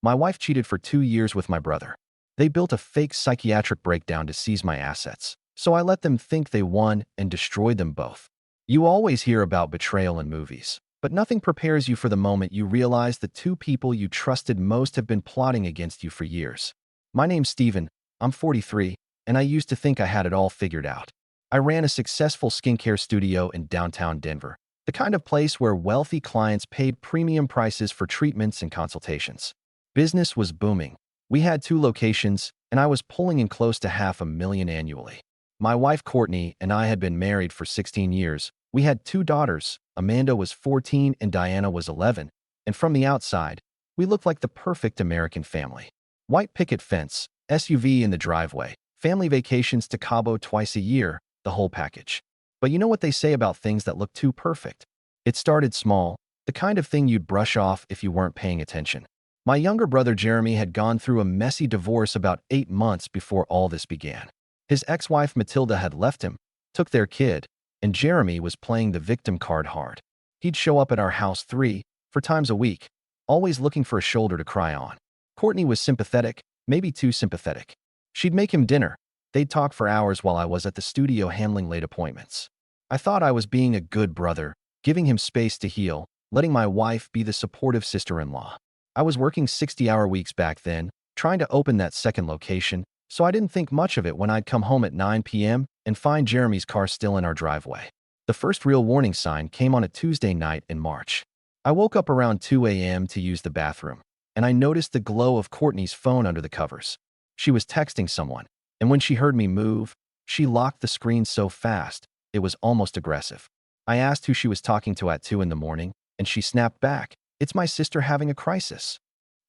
My wife cheated for 2 years with my brother. They built a fake psychiatric breakdown to seize my assets, so I let them think they won and destroyed them both. You always hear about betrayal in movies, but nothing prepares you for the moment you realize the two people you trusted most have been plotting against you for years. My name's Steven, I'm 43, and I used to think I had it all figured out. I ran a successful skincare studio in downtown Denver, the kind of place where wealthy clients paid premium prices for treatments and consultations. Business was booming. We had 2 locations, and I was pulling in close to $500,000 annually. My wife Courtney and I had been married for 16 years. We had 2 daughters. Amanda was 14 and Diana was 11, and from the outside, we looked like the perfect American family. White picket fence, SUV in the driveway, family vacations to Cabo twice a year, the whole package. But you know what they say about things that look too perfect? It started small, the kind of thing you'd brush off if you weren't paying attention. My younger brother Jeremy had gone through a messy divorce about 8 months before all this began. His ex-wife Matilda had left him, took their kid, and Jeremy was playing the victim card hard. He'd show up at our house 3, 4 times a week, always looking for a shoulder to cry on. Courtney was sympathetic, maybe too sympathetic. She'd make him dinner. They'd talk for hours while I was at the studio handling late appointments. I thought I was being a good brother, giving him space to heal, letting my wife be the supportive sister-in-law. I was working 60-hour weeks back then, trying to open that second location, so I didn't think much of it when I'd come home at 9 p.m. and find Jeremy's car still in our driveway. The first real warning sign came on a Tuesday night in March. I woke up around 2 a.m. to use the bathroom, and I noticed the glow of Courtney's phone under the covers. She was texting someone, and when she heard me move, she locked the screen so fast, it was almost aggressive. I asked who she was talking to at 2 in the morning, and she snapped back, "It's my sister having a crisis."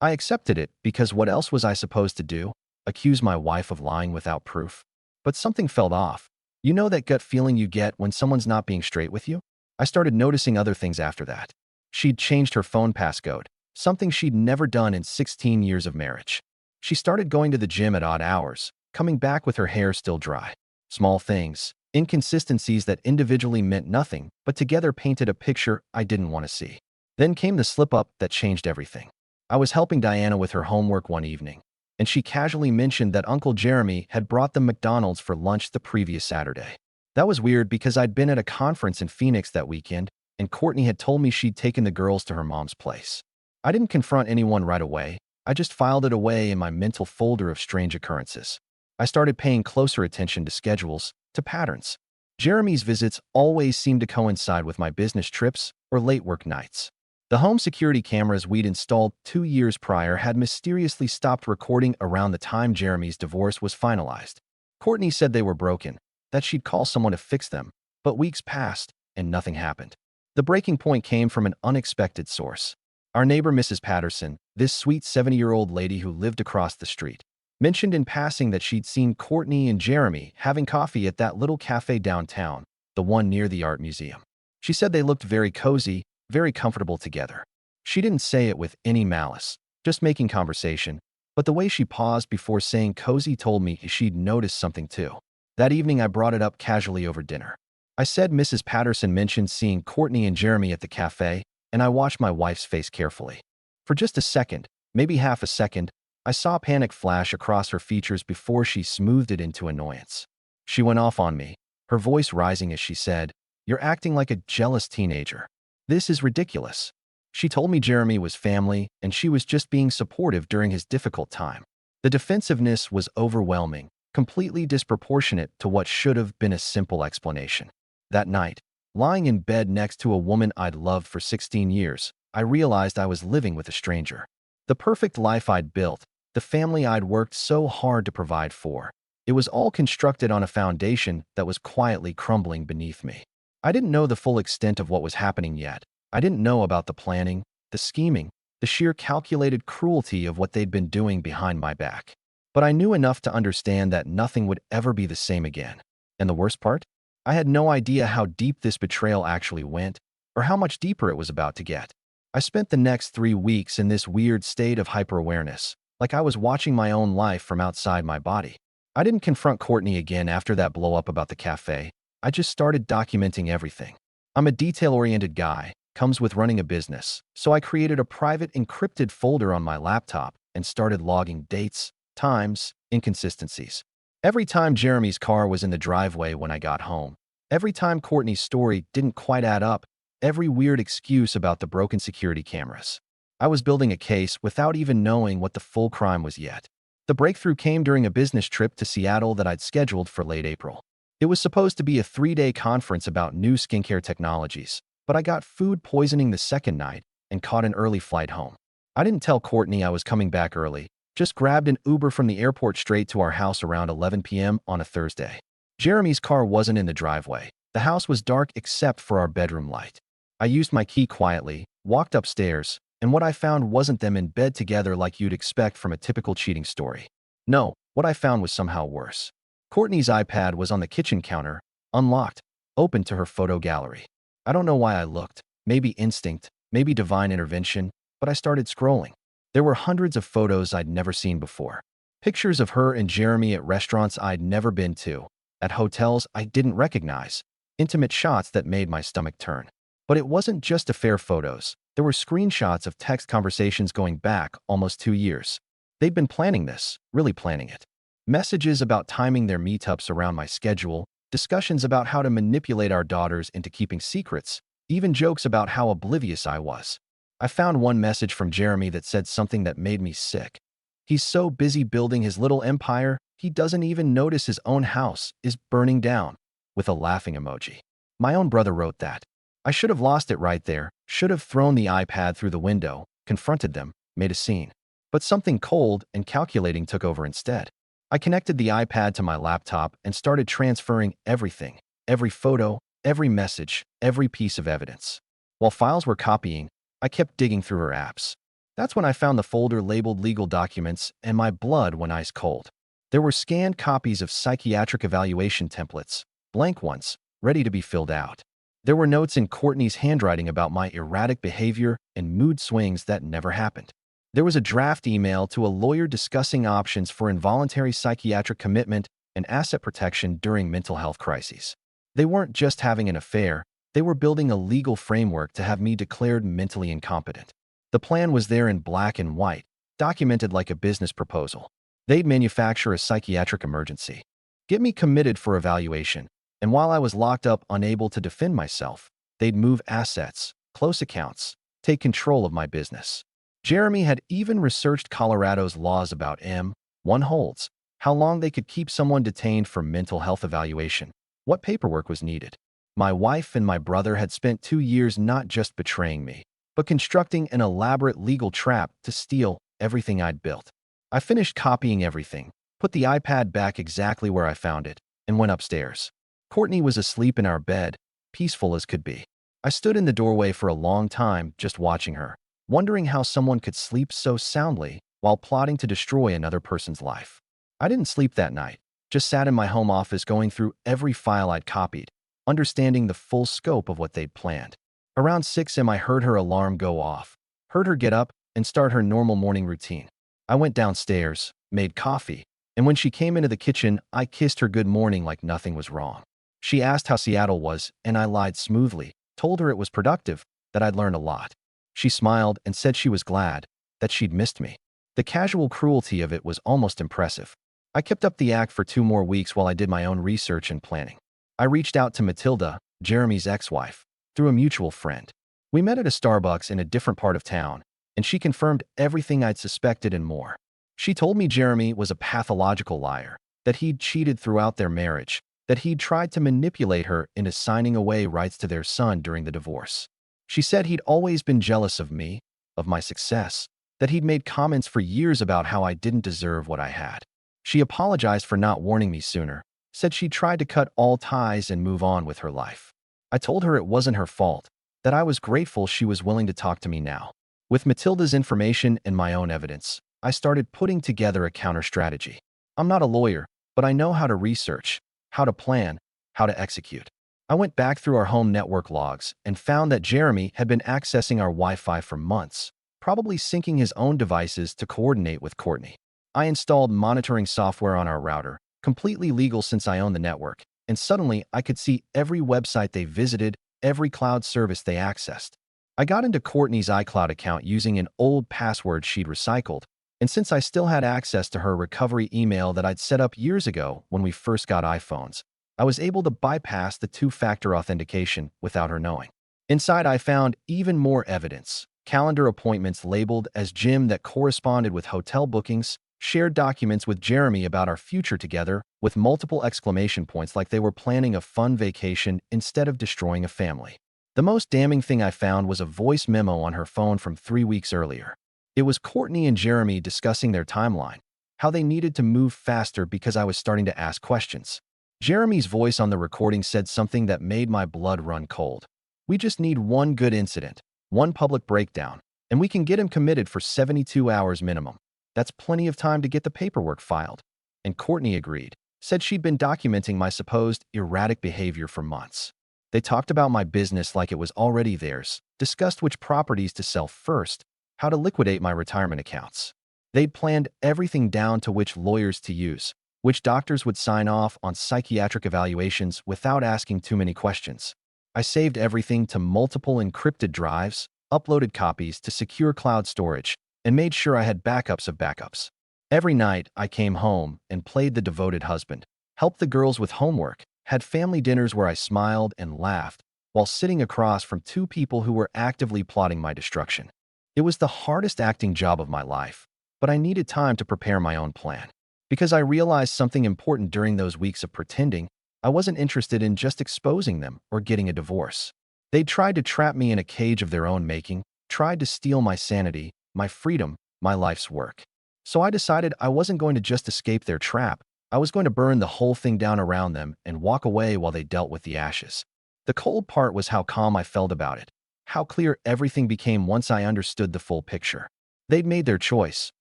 I accepted it because what else was I supposed to do? Accuse my wife of lying without proof? But something felt off. You know that gut feeling you get when someone's not being straight with you? I started noticing other things after that. She'd changed her phone passcode, something she'd never done in 16 years of marriage. She started going to the gym at odd hours, coming back with her hair still dry. Small things, inconsistencies that individually meant nothing, but together painted a picture I didn't want to see. Then came the slip-up that changed everything. I was helping Diana with her homework one evening, and she casually mentioned that Uncle Jeremy had brought them McDonald's for lunch the previous Saturday. That was weird because I'd been at a conference in Phoenix that weekend, and Courtney had told me she'd taken the girls to her mom's place. I didn't confront anyone right away. I just filed it away in my mental folder of strange occurrences. I started paying closer attention to schedules, to patterns. Jeremy's visits always seemed to coincide with my business trips or late work nights. The home security cameras we'd installed 2 years prior had mysteriously stopped recording around the time Jeremy's divorce was finalized. Courtney said they were broken, that she'd call someone to fix them, but weeks passed and nothing happened. The breaking point came from an unexpected source. Our neighbor Mrs. Patterson, this sweet 70-year-old lady who lived across the street, mentioned in passing that she'd seen Courtney and Jeremy having coffee at that little cafe downtown, the one near the art museum. She said they looked very cozy, very comfortable together. She didn't say it with any malice, just making conversation, but the way she paused before saying cozy told me she'd noticed something too. That evening I brought it up casually over dinner. I said Mrs. Patterson mentioned seeing Courtney and Jeremy at the cafe, and I watched my wife's face carefully. For just a second, maybe half a second, I saw panic flash across her features before she smoothed it into annoyance. She went off on me, her voice rising as she said, "You're acting like a jealous teenager. This is ridiculous." She told me Jeremy was family and she was just being supportive during his difficult time. The defensiveness was overwhelming, completely disproportionate to what should have been a simple explanation. That night, lying in bed next to a woman I'd loved for 16 years, I realized I was living with a stranger. The perfect life I'd built, the family I'd worked so hard to provide for, it was all constructed on a foundation that was quietly crumbling beneath me. I didn't know the full extent of what was happening yet. I didn't know about the planning, the scheming, the sheer calculated cruelty of what they'd been doing behind my back. But I knew enough to understand that nothing would ever be the same again. And the worst part? I had no idea how deep this betrayal actually went, or how much deeper it was about to get. I spent the next 3 weeks in this weird state of hyper-awareness, like I was watching my own life from outside my body. I didn't confront Courtney again after that blow-up about the cafe. I just started documenting everything. I'm a detail-oriented guy, comes with running a business, so I created a private encrypted folder on my laptop and started logging dates, times, inconsistencies. Every time Jeremy's car was in the driveway when I got home, every time Courtney's story didn't quite add up, every weird excuse about the broken security cameras. I was building a case without even knowing what the full crime was yet. The breakthrough came during a business trip to Seattle that I'd scheduled for late April. It was supposed to be a 3-day conference about new skincare technologies, but I got food poisoning the second night and caught an early flight home. I didn't tell Courtney I was coming back early, just grabbed an Uber from the airport straight to our house around 11 p.m. on a Thursday. Jeremy's car wasn't in the driveway. The house was dark except for our bedroom light. I used my key quietly, walked upstairs, and what I found wasn't them in bed together like you'd expect from a typical cheating story. No, what I found was somehow worse. Courtney's iPad was on the kitchen counter, unlocked, open to her photo gallery. I don't know why I looked, maybe instinct, maybe divine intervention, but I started scrolling. There were hundreds of photos I'd never seen before. Pictures of her and Jeremy at restaurants I'd never been to, at hotels I didn't recognize, intimate shots that made my stomach turn. But it wasn't just affair photos. There were screenshots of text conversations going back almost 2 years. They'd been planning this, really planning it. Messages about timing their meetups around my schedule, discussions about how to manipulate our daughters into keeping secrets, even jokes about how oblivious I was. I found one message from Jeremy that said something that made me sick. He's so busy building his little empire, he doesn't even notice his own house is burning down, with a laughing emoji. My own brother wrote that. I should have lost it right there, should have thrown the iPad through the window, confronted them, made a scene. But something cold and calculating took over instead. I connected the iPad to my laptop and started transferring everything, every photo, every message, every piece of evidence. While files were copying, I kept digging through her apps. That's when I found the folder labeled legal documents and my blood went ice cold. There were scanned copies of psychiatric evaluation templates, blank ones, ready to be filled out. There were notes in Courtney's handwriting about my erratic behavior and mood swings that never happened. There was a draft email to a lawyer discussing options for involuntary psychiatric commitment and asset protection during mental health crises. They weren't just having an affair, they were building a legal framework to have me declared mentally incompetent. The plan was there in black and white, documented like a business proposal. They'd manufacture a psychiatric emergency, get me committed for evaluation, and while I was locked up unable to defend myself, they'd move assets, close accounts, take control of my business. Jeremy had even researched Colorado's laws about M1 holds, how long they could keep someone detained for mental health evaluation, what paperwork was needed. My wife and my brother had spent 2 years not just betraying me, but constructing an elaborate legal trap to steal everything I'd built. I finished copying everything, put the iPad back exactly where I found it, and went upstairs. Courtney was asleep in our bed, peaceful as could be. I stood in the doorway for a long time just watching her, wondering how someone could sleep so soundly while plotting to destroy another person's life. I didn't sleep that night, just sat in my home office going through every file I'd copied, understanding the full scope of what they'd planned. Around 6 a.m. I heard her alarm go off, heard her get up and start her normal morning routine. I went downstairs, made coffee, and when she came into the kitchen, I kissed her good morning like nothing was wrong. She asked how Seattle was, and I lied smoothly, told her it was productive, that I'd learned a lot. She smiled and said she was glad, that she'd missed me. The casual cruelty of it was almost impressive. I kept up the act for 2 more weeks while I did my own research and planning. I reached out to Matilda, Jeremy's ex-wife, through a mutual friend. We met at a Starbucks in a different part of town, and she confirmed everything I'd suspected and more. She told me Jeremy was a pathological liar, that he'd cheated throughout their marriage, that he'd tried to manipulate her into signing away rights to their son during the divorce. She said he'd always been jealous of me, of my success, that he'd made comments for years about how I didn't deserve what I had. She apologized for not warning me sooner, said she tried to cut all ties and move on with her life. I told her it wasn't her fault, that I was grateful she was willing to talk to me now. With Matilda's information and my own evidence, I started putting together a counter-strategy. I'm not a lawyer, but I know how to research, how to plan, how to execute. I went back through our home network logs and found that Jeremy had been accessing our Wi-Fi for months, probably syncing his own devices to coordinate with Courtney. I installed monitoring software on our router, completely legal since I own the network, and suddenly I could see every website they visited, every cloud service they accessed. I got into Courtney's iCloud account using an old password she'd recycled, And since I still had access to her recovery email that I'd set up years ago when we first got iPhones, I was able to bypass the two-factor authentication without her knowing. Inside, I found even more evidence: calendar appointments labeled as Jim that corresponded with hotel bookings, shared documents with Jeremy about our future together with multiple exclamation points like they were planning a fun vacation instead of destroying a family. The most damning thing I found was a voice memo on her phone from 3 weeks earlier. It was Courtney and Jeremy discussing their timeline, how they needed to move faster because I was starting to ask questions. Jeremy's voice on the recording said something that made my blood run cold. "We just need one good incident, one public breakdown, and we can get him committed for 72 hours minimum. That's plenty of time to get the paperwork filed." And Courtney agreed, said she'd been documenting my supposed erratic behavior for months. They talked about my business like it was already theirs, discussed which properties to sell first, how to liquidate my retirement accounts. They'd planned everything down to which lawyers to use, which doctors would sign off on psychiatric evaluations without asking too many questions. I saved everything to multiple encrypted drives, uploaded copies to secure cloud storage, and made sure I had backups of backups. Every night, I came home and played the devoted husband, helped the girls with homework, had family dinners where I smiled and laughed while sitting across from two people who were actively plotting my destruction. It was the hardest acting job of my life, but I needed time to prepare my own plan. Because I realized something important during those weeks of pretending, I wasn't interested in just exposing them or getting a divorce. They tried to trap me in a cage of their own making, tried to steal my sanity, my freedom, my life's work. So I decided I wasn't going to just escape their trap. I was going to burn the whole thing down around them and walk away while they dealt with the ashes. The cold part was how calm I felt about it, how clear everything became once I understood the full picture. They'd made their choice.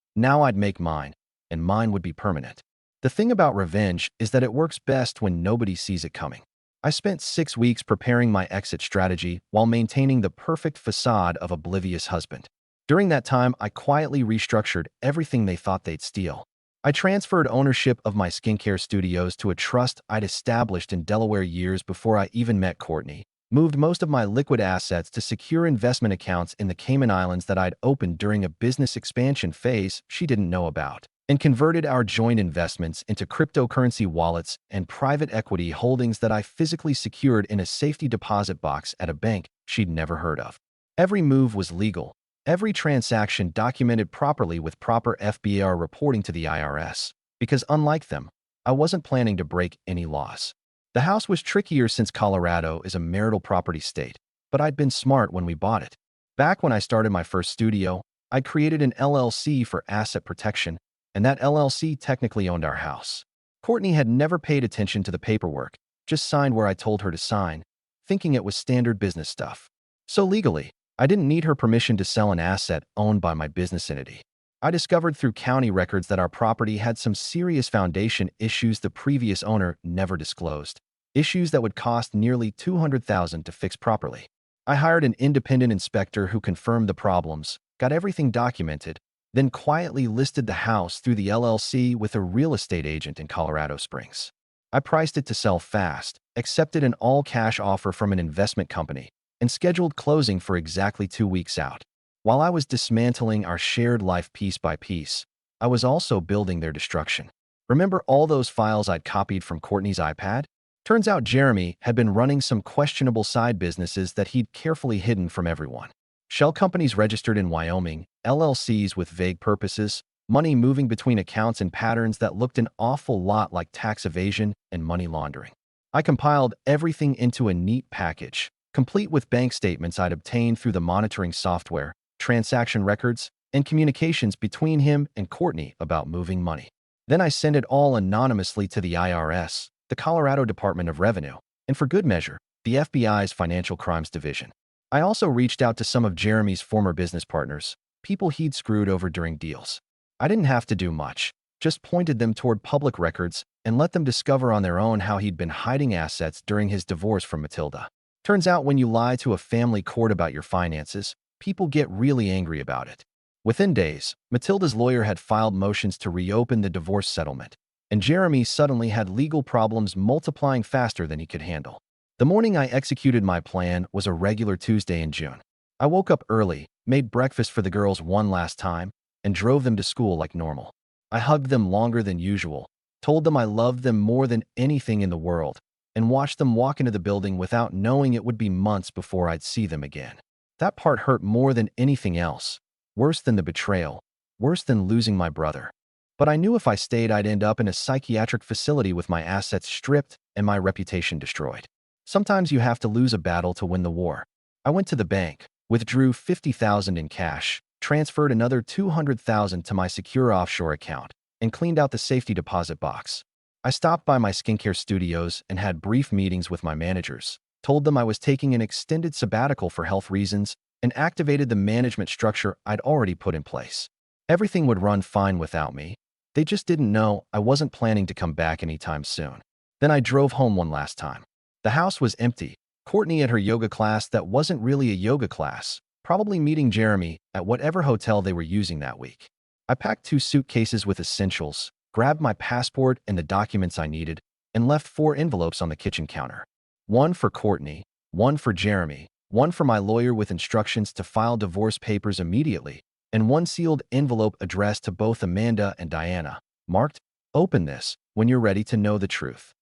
Now I'd make mine, and mine would be permanent. The thing about revenge is that it works best when nobody sees it coming. I spent 6 weeks preparing my exit strategy while maintaining the perfect facade of oblivious husband. During that time, I quietly restructured everything they thought they'd steal. I transferred ownership of my skincare studios to a trust I'd established in Delaware years before I even met Courtney, moved most of my liquid assets to secure investment accounts in the Cayman Islands that I'd opened during a business expansion phase she didn't know about, and converted our joint investments into cryptocurrency wallets and private equity holdings that I physically secured in a safety deposit box at a bank she'd never heard of. Every move was legal. Every transaction documented properly with proper FBAR reporting to the IRS, because unlike them, I wasn't planning to break any laws. The house was trickier since Colorado is a marital property state, but I'd been smart when we bought it. Back when I started my first studio, I created an LLC for asset protection, and that LLC technically owned our house. Courtney had never paid attention to the paperwork, just signed where I told her to sign, thinking it was standard business stuff. So legally, I didn't need her permission to sell an asset owned by my business entity. I discovered through county records that our property had some serious foundation issues the previous owner never disclosed, issues that would cost nearly $200,000 to fix properly. I hired an independent inspector who confirmed the problems, got everything documented, then quietly listed the house through the LLC with a real estate agent in Colorado Springs. I priced it to sell fast, accepted an all-cash offer from an investment company, and scheduled closing for exactly 2 weeks out. While I was dismantling our shared life piece by piece, I was also building their destruction. Remember all those files I'd copied from Courtney's iPad? Turns out Jeremy had been running some questionable side businesses that he'd carefully hidden from everyone. Shell companies registered in Wyoming, LLCs with vague purposes, money moving between accounts in patterns that looked an awful lot like tax evasion and money laundering. I compiled everything into a neat package, complete with bank statements I'd obtained through the monitoring software, transaction records, and communications between him and Courtney about moving money. Then I sent it all anonymously to the IRS, the Colorado Department of Revenue, and for good measure, the FBI's Financial Crimes Division. I also reached out to some of Jeremy's former business partners, people he'd screwed over during deals. I didn't have to do much, just pointed them toward public records and let them discover on their own how he'd been hiding assets during his divorce from Matilda. Turns out when you lie to a family court about your finances, people get really angry about it. Within days, Matilda's lawyer had filed motions to reopen the divorce settlement, and Jeremy suddenly had legal problems multiplying faster than he could handle. The morning I executed my plan was a regular Tuesday in June. I woke up early, made breakfast for the girls one last time, and drove them to school like normal. I hugged them longer than usual, told them I loved them more than anything in the world, and watched them walk into the building without knowing it would be months before I'd see them again. That part hurt more than anything else, worse than the betrayal, worse than losing my brother. But I knew if I stayed, I'd end up in a psychiatric facility with my assets stripped and my reputation destroyed. Sometimes you have to lose a battle to win the war. I went to the bank, withdrew $50,000 in cash, transferred another $200,000 to my secure offshore account, and cleaned out the safety deposit box. I stopped by my skincare studios and had brief meetings with my managers, told them I was taking an extended sabbatical for health reasons, and activated the management structure I'd already put in place. Everything would run fine without me. They just didn't know I wasn't planning to come back anytime soon. Then I drove home one last time. The house was empty. Courtney at her yoga class that wasn't really a yoga class, probably meeting Jeremy at whatever hotel they were using that week. I packed 2 suitcases with essentials, grabbed my passport and the documents I needed, and left 4 envelopes on the kitchen counter. One for Courtney, one for Jeremy, one for my lawyer with instructions to file divorce papers immediately, and one sealed envelope addressed to both Amanda and Diana, marked, "Open this when you're ready to know the truth."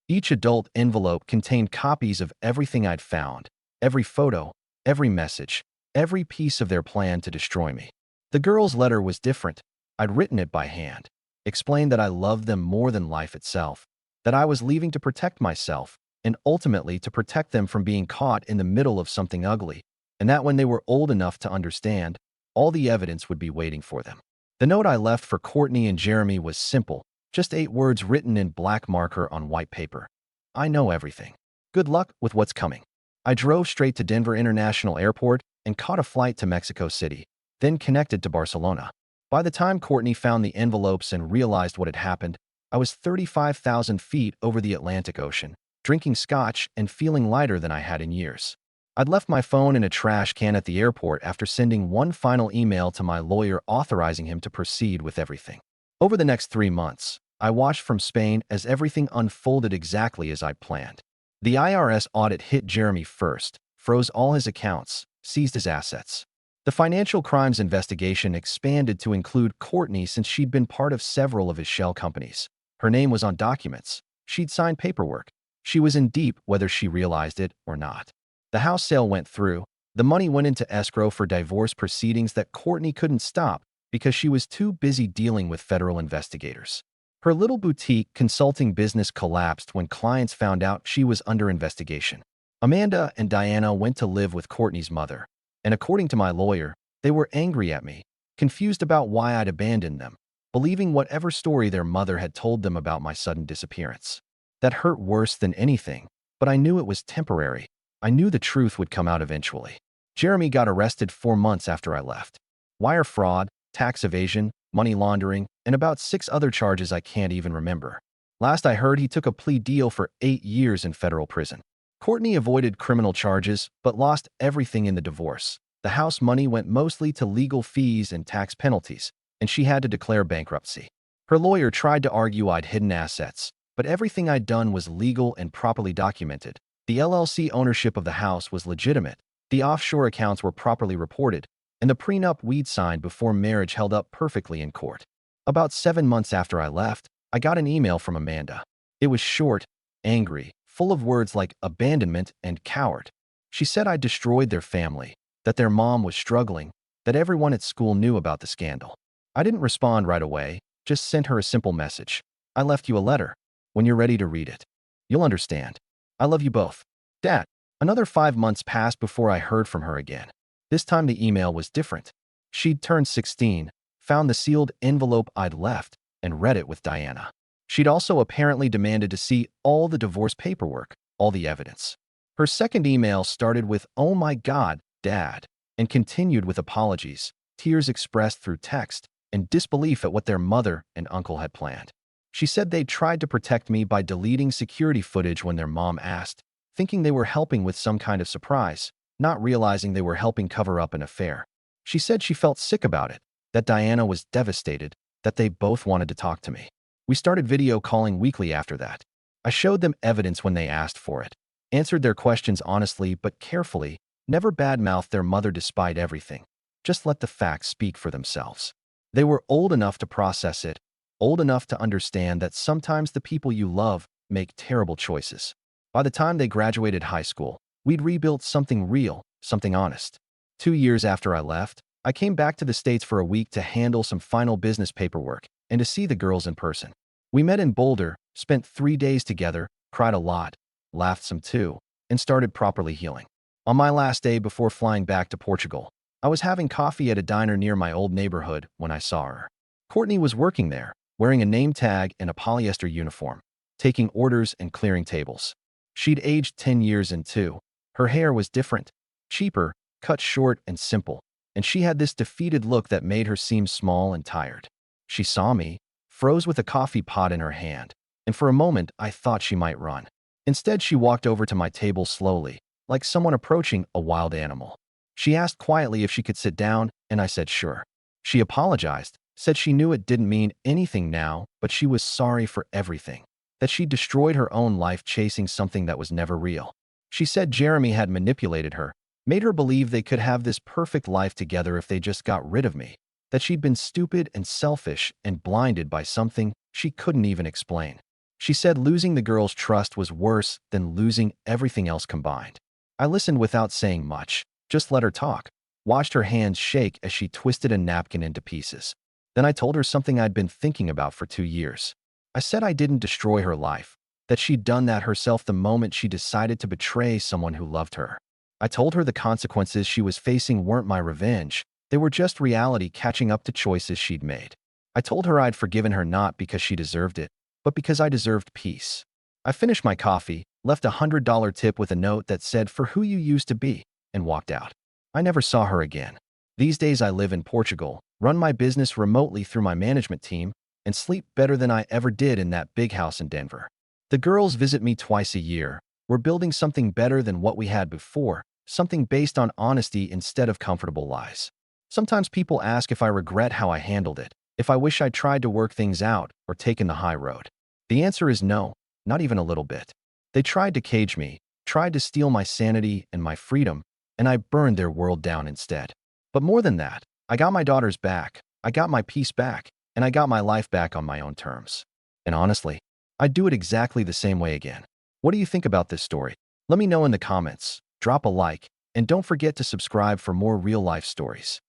Each adult envelope contained copies of everything I'd found, every photo, every message, every piece of their plan to destroy me. The girl's letter was different. I'd written it by hand, explained that I loved them more than life itself, that I was leaving to protect myself, and ultimately to protect them from being caught in the middle of something ugly, and that when they were old enough to understand, all the evidence would be waiting for them. The note I left for Courtney and Jeremy was simple, just 8 words written in black marker on white paper. I know everything. Good luck with what's coming. I drove straight to Denver International Airport and caught a flight to Mexico City, then connected to Barcelona. By the time Courtney found the envelopes and realized what had happened, I was 35,000 feet over the Atlantic Ocean, drinking scotch and feeling lighter than I had in years. I'd left my phone in a trash can at the airport after sending one final email to my lawyer authorizing him to proceed with everything. Over the next 3 months, I watched from Spain as everything unfolded exactly as I'd planned. The IRS audit hit Jeremy first, froze all his accounts, seized his assets. The financial crimes investigation expanded to include Courtney since she'd been part of several of his shell companies. Her name was on documents. She'd signed paperwork. She was in deep whether she realized it or not. The house sale went through. The money went into escrow for divorce proceedings that Courtney couldn't stop because she was too busy dealing with federal investigators. Her little boutique consulting business collapsed when clients found out she was under investigation. Amanda and Diana went to live with Courtney's mother, and according to my lawyer, they were angry at me, confused about why I'd abandoned them, believing whatever story their mother had told them about my sudden disappearance. That hurt worse than anything, but I knew it was temporary. I knew the truth would come out eventually. Jeremy got arrested 4 months after I left. Wire fraud, tax evasion, money laundering, and about 6 other charges I can't even remember. Last I heard, he took a plea deal for 8 years in federal prison. Courtney avoided criminal charges, but lost everything in the divorce. The house money went mostly to legal fees and tax penalties, and she had to declare bankruptcy. Her lawyer tried to argue I'd hidden assets, but everything I'd done was legal and properly documented. The LLC ownership of the house was legitimate, the offshore accounts were properly reported, and the prenup we'd signed before marriage held up perfectly in court. About 7 months after I left, I got an email from Amanda. It was short, angry, full of words like abandonment and coward. She said I'd destroyed their family, that their mom was struggling, that everyone at school knew about the scandal. I didn't respond right away, just sent her a simple message. I left you a letter. When you're ready to read it, you'll understand. I love you both. Dad. Another 5 months passed before I heard from her again. This time the email was different. She'd turned 16, found the sealed envelope I'd left, and read it with Diana. She'd also apparently demanded to see all the divorce paperwork, all the evidence. Her second email started with, "Oh my God, Dad," and continued with apologies, tears expressed through text, and disbelief at what their mother and uncle had planned. She said they'd tried to protect me by deleting security footage when their mom asked, thinking they were helping with some kind of surprise, not realizing they were helping cover up an affair. She said she felt sick about it, that Diana was devastated, that they both wanted to talk to me. We started video calling weekly after that. I showed them evidence when they asked for it, answered their questions honestly but carefully, never badmouthed their mother despite everything. Just let the facts speak for themselves. They were old enough to process it, old enough to understand that sometimes the people you love make terrible choices. By the time they graduated high school, we'd rebuilt something real, something honest. 2 years after I left, I came back to the States for a week to handle some final business paperwork and to see the girls in person. We met in Boulder, spent 3 days together, cried a lot, laughed some too, and started properly healing. On my last day before flying back to Portugal, I was having coffee at a diner near my old neighborhood when I saw her. Courtney was working there, wearing a name tag and a polyester uniform, taking orders and clearing tables. She'd aged 10 years in two. Her hair was different, cheaper, cut short and simple, and she had this defeated look that made her seem small and tired. She saw me, froze with a coffee pot in her hand, and for a moment I thought she might run. Instead, she walked over to my table slowly, like someone approaching a wild animal. She asked quietly if she could sit down, and I said sure. She apologized, said she knew it didn't mean anything now, but she was sorry for everything, that she'd destroyed her own life chasing something that was never real. She said Jeremy had manipulated her, made her believe they could have this perfect life together if they just got rid of me, that she'd been stupid and selfish and blinded by something she couldn't even explain. She said losing the girl's trust was worse than losing everything else combined. I listened without saying much, just let her talk, watched her hands shake as she twisted a napkin into pieces. Then I told her something I'd been thinking about for 2 years. I said I didn't destroy her life, that she'd done that herself the moment she decided to betray someone who loved her. I told her the consequences she was facing weren't my revenge, they were just reality catching up to choices she'd made. I told her I'd forgiven her not because she deserved it, but because I deserved peace. I finished my coffee, left a $100 tip with a note that said for who you used to be, and walked out. I never saw her again. These days I live in Portugal, run my business remotely through my management team, and sleep better than I ever did in that big house in Denver. The girls visit me twice a year. We're building something better than what we had before, something based on honesty instead of comfortable lies. Sometimes people ask if I regret how I handled it, if I wish I'd tried to work things out or taken the high road. The answer is no, not even a little bit. They tried to cage me, tried to steal my sanity and my freedom, and I burned their world down instead. But more than that, I got my daughters back, I got my peace back, and I got my life back on my own terms. And honestly, I'd do it exactly the same way again. What do you think about this story? Let me know in the comments, drop a like, and don't forget to subscribe for more real-life stories.